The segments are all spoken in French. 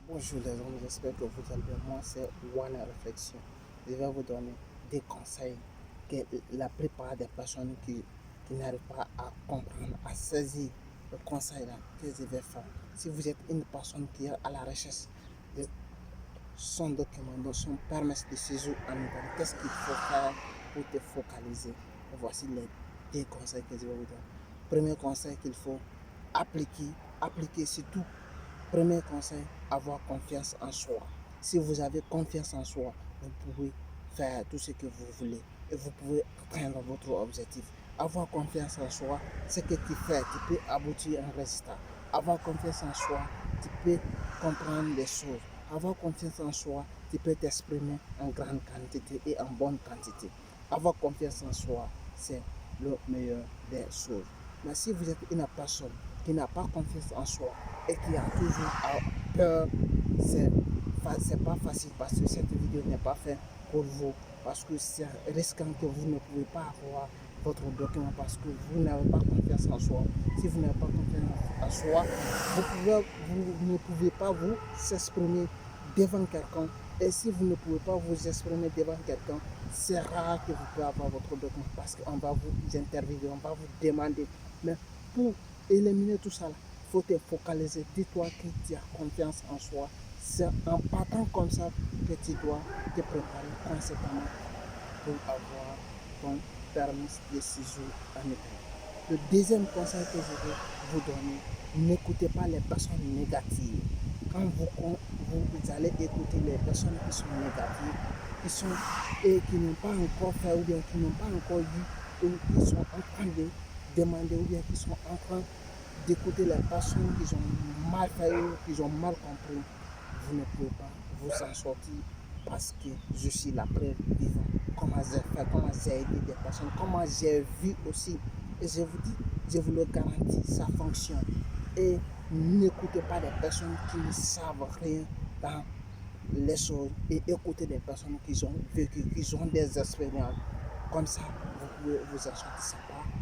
Bonjour les amis, j'espère que vous allez bien. Moi, c'est One Réflexion. Je vais vous donner des conseils que la plupart des personnes qui n'arrivent pas à comprendre, à saisir le conseil là que je vais faire. Si vous êtes une personne qui est à la recherche de son document, de son permis de séjour en Italie, qu'est-ce qu'il faut faire pour te focaliser? Voici les 2 conseils que je vais vous donner. Premier conseil qu'il faut appliquer surtout. Premier conseil, avoir confiance en soi. Si vous avez confiance en soi, vous pouvez faire tout ce que vous voulez et vous pouvez atteindre votre objectif. Avoir confiance en soi, c'est ce qui fait, tu peux aboutir à un résultat. Avoir confiance en soi, tu peux comprendre les choses. Avoir confiance en soi, tu peux t'exprimer en grande quantité et en bonne quantité. Avoir confiance en soi, c'est le meilleur des choses. Mais si vous êtes une personne qui n'a pas confiance en soi et qui a toujours peur, c'est pas facile parce que cette vidéo n'est pas faite pour vous. Parce que c'est risquant que vous ne pouvez pas avoir votre document parce que vous n'avez pas confiance en soi. Si vous n'avez pas confiance en soi, vous ne pouvez pas vous exprimer devant quelqu'un. Et si vous ne pouvez pas vous exprimer devant quelqu'un, c'est rare que vous puissiez avoir votre document parce qu'on va vous interviewer, on va vous demander. Mais pour éliminer tout ça, il faut te focaliser. Dis-toi que tu as confiance en soi. C'est en partant comme ça que tu dois te préparer conséquemment pour avoir ton permis de séjour en Italie. Le deuxième conseil que je vais vous donner, n'écoutez pas les personnes négatives. Quand vous allez écouter les personnes qui sont négatives, et qui n'ont pas encore fait ou bien qui n'ont pas encore vu, ou qui sont en train de demander ou bien qui sont en train d'écouter les personnes qui ont mal fait ou qui ont mal compris, vous ne pouvez pas vous en sortir parce que je suis la preuve vivante. Comment j'ai fait, comment j'ai aidé des personnes, comment j'ai vu aussi. Et je vous dis, je vous le garantis, ça fonctionne. Et n'écoutez pas des personnes qui ne savent rien dans les choses et écoutez des personnes qui ont vécu, qui ont des expériences. Comme ça, vous pouvez vous en sortir.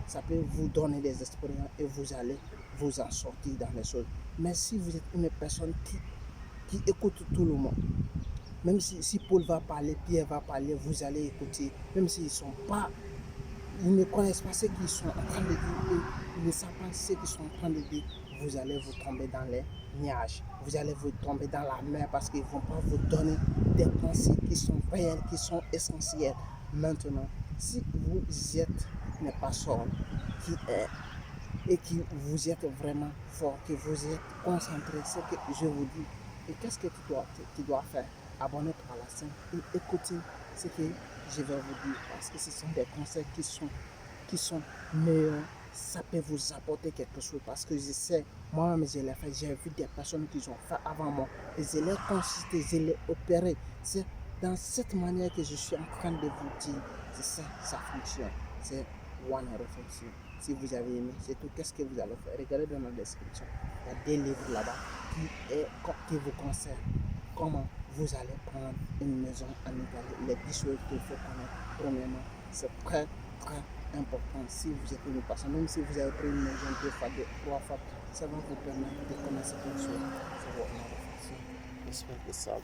Ça peut vous donner des expériences et vous allez vous en sortir dans les choses. Mais si vous êtes une personne qui écoute tout le monde, même si Paul va parler, Pierre va parler, vous allez écouter, même ils ne connaissent pas ce qu'ils sont en train de dire et ils ne savent pas ce qu'ils sont en train de dire, vous allez vous tomber dans les nuages, vous allez vous tomber dans la mer parce qu'ils ne vont pas vous donner des pensées qui sont réelles, qui sont essentielles. Maintenant, si vous êtes une personne qui est et que vous êtes vraiment fort, que vous êtes concentré, ce que je vous dis. Et qu'est-ce que tu dois faire? Abonnez-toi à la chaîne et écoutez ce que je vais vous dire parce que ce sont des conseils qui sont meilleurs. Ça peut vous apporter quelque chose parce que je sais, moi-même je l'ai fait, j'ai vu des personnes qui ont fait avant moi et je l'ai consulté, je l'ai opéré. C'est dans cette manière que je suis en train de vous dire, c'est ça, ça fonctionne. C'est One Réflexion. Si vous avez aimé, c'est tout. Qu'est-ce que vous allez faire? Regardez dans la description. Il y a des livres là-bas qui vous concernent. Comment vous allez prendre une maison en Italie. Les 10 choses qu'il faut connaître. Premièrement, c'est très, très important. Si vous êtes une personne, même si vous avez pris une maison 2 fois, 3 fois, ça va vous permettre de connaître cette chose. C'est One Réflexion. J'espère que ça